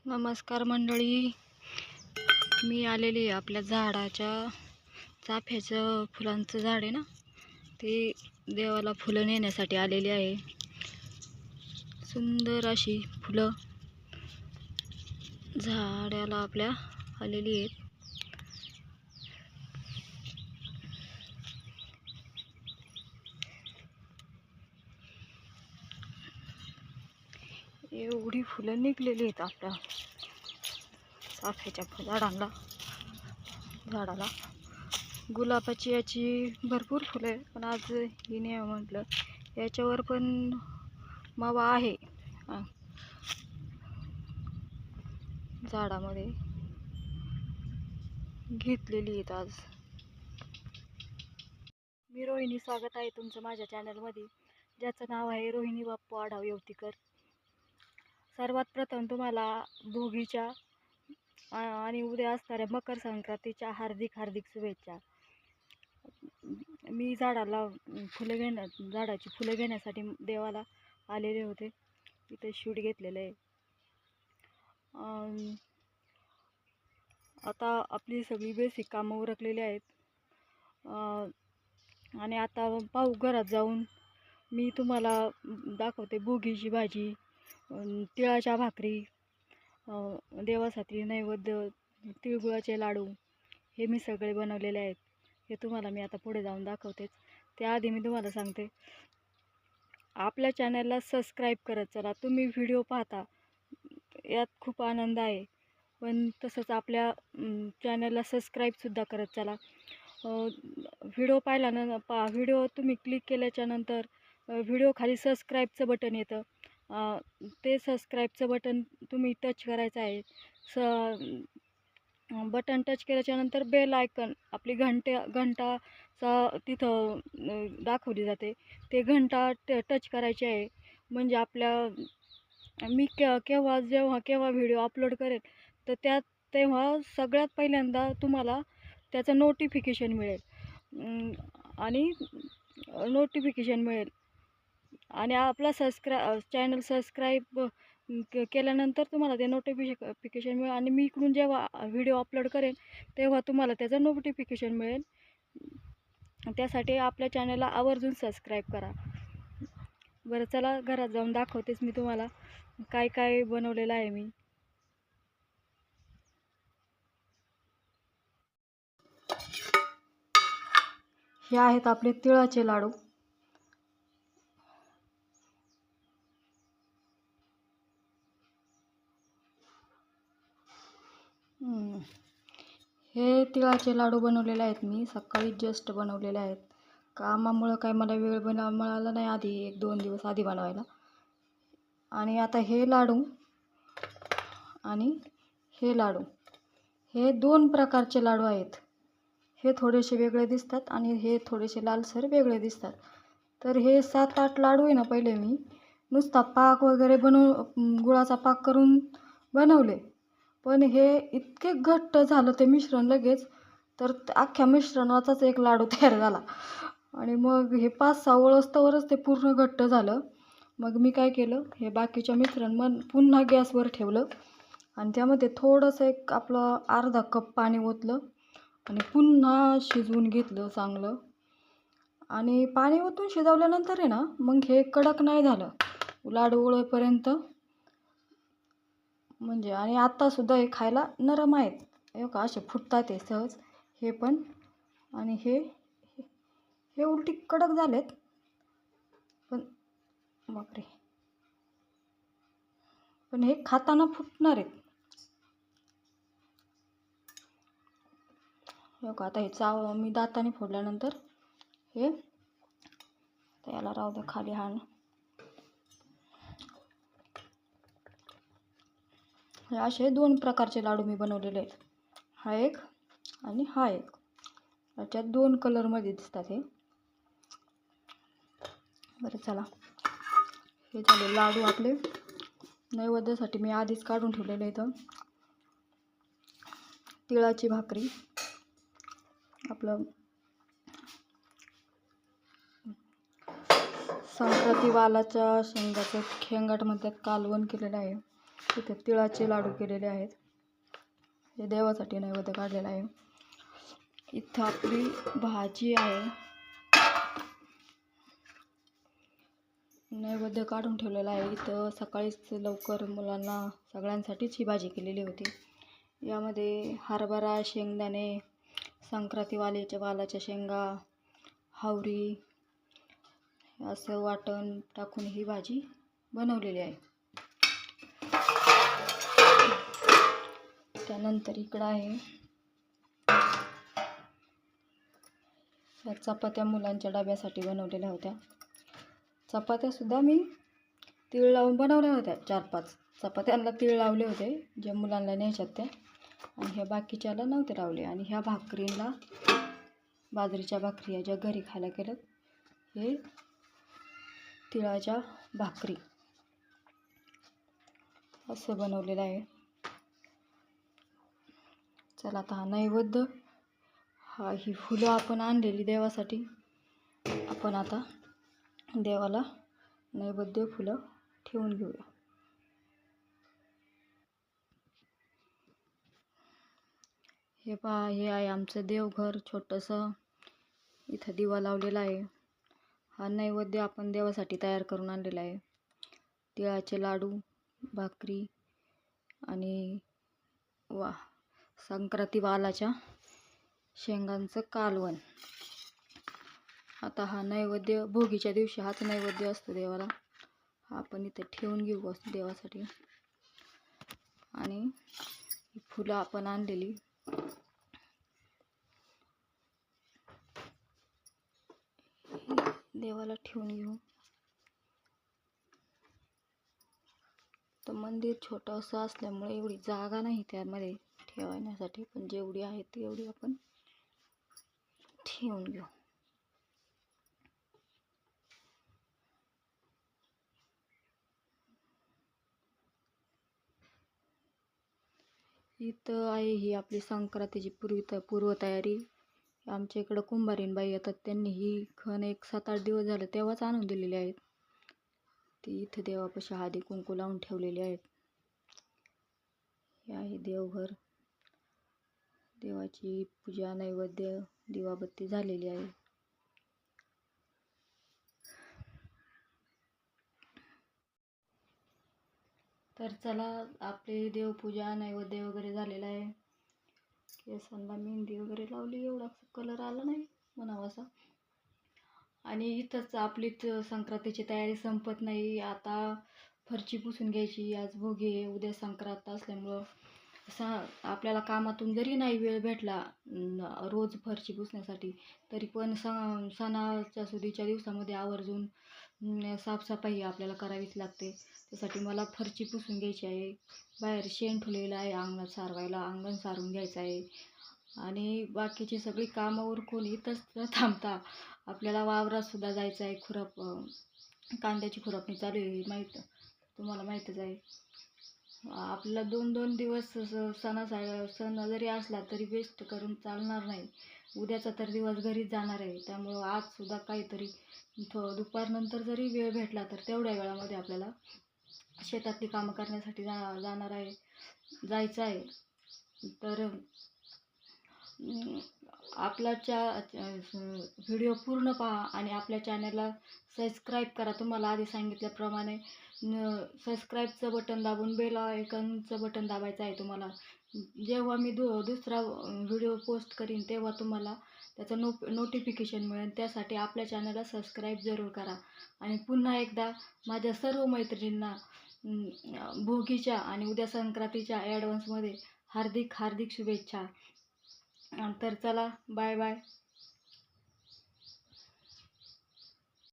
नमस्कार मंडळी, मी आलेली आहे आपल्या झाडाच्या चाफ्याचं फुलांचं झाड आहे ना, ते देवाला फुलं नेण्यासाठी आलेली आहे. सुंदर अशी फुलं झाडाला आपल्या आलेली आहेत. एवढी फुलं निघलेली आहेत आपल्या चाफ्याच्या झाडाला. गुलाबाची याची भरपूर फुलं आहे, पण आज ही नाही म्हटलं. याच्यावर पण मावा आहे झाडामध्ये, घेतलेली आहेत आज. मी रोहिणी, स्वागत आहे तुमचं माझ्या चॅनलमध्ये, ज्याचं नाव आहे रोहिणी बाप्पू आढाव येवतीकर. सर्वात प्रथम तुम्हाला भोगीच्या आणि उद्या असणाऱ्या मकर संक्रांतीच्या हार्दिक शुभेच्छा. मी झाडाची फुलं घेण्यासाठी देवाला आलेले होते. इथे शूट घेतलेलं आहे. आता आपली सगळी बेसिक कामं उरकलेली आहेत. आणि आता पाहू, घरात जाऊन मी तुम्हाला दाखवते भोगीची भाजी, तिळाच्या भाकरी, देवासाठी नैवेद्य, तिळगुळाचे लाडू, हे मी सगळे बनवलेले आहेत. हे तुम्हाला मी आता पुढे जाऊन दाखवतेच. त्याआधी मी तुम्हाला सांगते, आपल्या चॅनलला सबस्क्राईब करत चला. तुम्ही व्हिडिओ पाहता यात खूप आनंद आहे, पण तसंच आपल्या चॅनलला सबस्क्राईबसुद्धा करत चला. व्हिडिओ व्हिडिओ तुम्ही क्लिक केल्याच्यानंतर व्हिडिओ खाली सबस्क्राईबचं बटन येतं. ते सबस्क्राईबचं बटन तुम्ही टच करायचं आहे. बटन टच केल्याच्यानंतर बेल आयकन, आपली घंटाचा तिथं दाखवली जाते, ते घंटा टच करायची आहे. म्हणजे मी केव्हा व्हिडिओ अपलोड करेल तर तेव्हा सगळ्यात पहिल्यांदा तुम्हाला त्याचं नोटिफिकेशन मिळेल. आणि आपला चॅनल सबस्क्राईब केल्यानंतर तुम्हाला ते नोटिफिकेशन मिळेल. आणि मी इकडून जेव्हा व्हिडिओ अपलोड करेन तेव्हा तुम्हाला त्याचं नोटिफिकेशन मिळेल. त्यासाठी आपल्या चॅनलला आवर्जून सबस्क्राईब करा. बरं, चला घरात जाऊन दाखवतेच मी तुम्हाला काय काय बनवलेलं आहे मी. हे आहेत आपले तिळाचे लाडू. हे तिळाचे लाडू बनवलेले आहेत मी सकाळी जस्ट बनवलेले आहेत. कामामुळं काय मला वेळ मिळाला नाही आधी, 1-2 दिवस आधी बनवायला. आणि आता हे लाडू आणि हे 2 प्रकारचे लाडू आहेत. हे थोडेसे वेगळे दिसतात आणि हे थोडेसे लालसर वेगळे दिसतात. तर हे 7-8 लाडू आहे ना, पहिले मी नुसता पाक वगैरे गुळाचा पाक करून बनवले. पण हे इतके घट्ट झालं ते मिश्रण लगेच, तर अख्ख्या मिश्रणाचाच एक लाडू तयार झाला. आणि मग हे 5-6 वळसतोवरच ते पूर्ण घट्ट झालं. मग मी काय केलं, हे बाकीचं मिश्रण पुन्हा गॅसवर ठेवलं आणि त्यामध्ये थोडंसं आपलं अर्धा कप पाणी ओतलं आणि पुन्हा शिजवून घेतलं चांगलं. आणि पाणी ओतून शिजवल्यानंतर आहे ना, मग हे कडक नाही झालं लाडू वळेपर्यंत. म्हणजे आणि आत्तासुद्धा हे खायला नरम आहेत. हे का असे फुटतात ते सहज. हे पण आणि हे उलटी कडक झालेत, पण बापरे, पण हे खाताना फुटणार आहेत. हे का आता हे मी दाताने फोडल्यानंतर हे त्याला राहू दे खाली. हे असे 2 प्रकारचे लाडू मी बनवलेले आहेत. हा एक आणि हा एक. याच्यात 2 कलरमध्ये दिसतात हे. बरं, चला, हे झाले लाडू आपले. नैवेद्यासाठी मी आधीच काढून ठेवलेले इथं. तिळाची भाकरी, आपलं संक्रांती वालाच्या शेंगाचं शेंगाट म्हणतात, कालवण केलेलं आहे. इथे तिळाचे लाडू केलेले आहेत, हे देवासाठी नैवेद्य काढलेला आहे. इथं आपली भाजी आहे, नैवेद्य काढून ठेवलेला आहे. इथं सकाळीच लवकर मुलांना सगळ्यांसाठीच ही भाजी केलेली होती. यामध्ये हरभरा, शेंगदाणे, संक्रांती वालाच्या शेंगा, हावरी असं वाटण टाकून ही भाजी बनवलेली आहे. त्यानंतर इकडं आहे चपात्या मुलांच्या डब्यासाठी बनवलेल्या होत्या. चपात्यासुद्धा मी तीळ लावून बनवल्या होत्या. 4-5 चपात्यांना तीळ लावले होते, जे मुलांना न्यायच्यात त्या, आणि ह्या बाकीच्याला नव्हते लावले. आणि ह्या भाकरीला बाजरीच्या भाकरी ज्या घरी खायला केलं, हे तिळाच्या भाकरी असं बनवलेलं आहे. चला आता हा नैवेद्य, ही फुलं आपण आणलेली देवासाठी, आपण आता देवाला नैवेद्य फुलं ठेवून घेऊया. हे पहा, हे आहे आमचं देवघर छोटंसं. इथं दिवा लावलेला आहे. हा नैवेद्य आपण देवासाठी तयार करून आणलेला आहे. तिळाचे लाडू, भाकरी आणि संक्रांती वालाच्या शेंगांचं कालवण. आता हा नैवेद्य भोगीच्या दिवशी हाच नैवेद्य असतो देवाला. हा आपण इथे ठेवून घेऊ देवासाठी. आणि फुलं आपण आणलेली देवाला ठेवून घेऊ. तर मंदिर छोटंसं असल्यामुळे एवढी जागा नाही त्यामध्ये ठेवण्यासाठी, पण जेवढी आहे तेवढी आपण ठेवून घेऊ. इथं आहे ही आपली संक्रांतीची पूर्वतयारी. आमच्या इकडं कुंभारीणबाई येतात, त्यांनी ही खण एक 7-8 दिवस झालं तेव्हाच आणून दिलेली आहेत. ती इथं देवापाशी हळदी कुंकू लावून ठेवलेली आहेत. हे आहे देवघर. देवाची पूजा, नैवेद्य, दिवाबत्ती झालेली आहे. तर चला, आपली देवपूजा, नैवेद्य वगैरे झालेला आहे. केसांना मेहंदी वगैरे लावली, एवढा कलर आला नाही म्हणावासा. आणि इथंच आपलीच संक्रांतीची तयारी संपत नाही. आता फरची पुसून घ्यायची. आज भोगी आहे, उद्या संक्रांत असल्यामुळं आपल्याला कामातून जरी नाही वेळ भेटला रोज फरची पुसण्यासाठी, तरी पण सणाच्या सुदीच्या दिवसामध्ये आवर्जून साफसफाई आपल्याला करावीच लागते. त्यासाठी मला फरची पुसून घ्यायची आहे. बाहेर शेण ठेवलेलं आहे, अंगणात सारवायला अंगण सारून घ्यायचं आहे. आणि बाकीची सगळी कामं उरकून इथंच न थांबता आपल्याला वावरातसुद्धा जायचं आहे. कांद्याची खुरपणी चालू आहे, तुम्हाला माहीतच आहे. आपल्याला 2-2 दिवस सण जरी असला तरी वेस्ट करून चालणार नाही. उद्याचा तर दिवस घरीच जाणार आहे. त्यामुळं आजसुद्धा काहीतरी दुपारनंतर जरी वेळ भेटला तर तेवढ्या वेळामध्ये आपल्याला शेतातली कामं करण्यासाठी जायचं आहे. तर आपला व्हिडिओ पूर्ण पहा आणि आपल्या चॅनलला सबस्क्राईब करा. तुम्हाला आधी सांगितल्याप्रमाणे सबस्क्राईबचं बटन दाबून बेल आयकॉनचं बटन दाबायचं आहे तुम्हाला. जेव्हा मी दुसरा व्हिडिओ पोस्ट करीन तेव्हा तुम्हाला त्याचं नोटिफिकेशन मिळेल. त्यासाठी आपल्या चॅनलला सबस्क्राईब जरूर करा. आणि पुन्हा एकदा माझ्या सर्व मैत्रिणींना भोगीच्या आणि उद्या संक्रांतीच्या ॲडव्हान्समध्ये हार्दिक शुभेच्छा. तर चला, बाय बाय.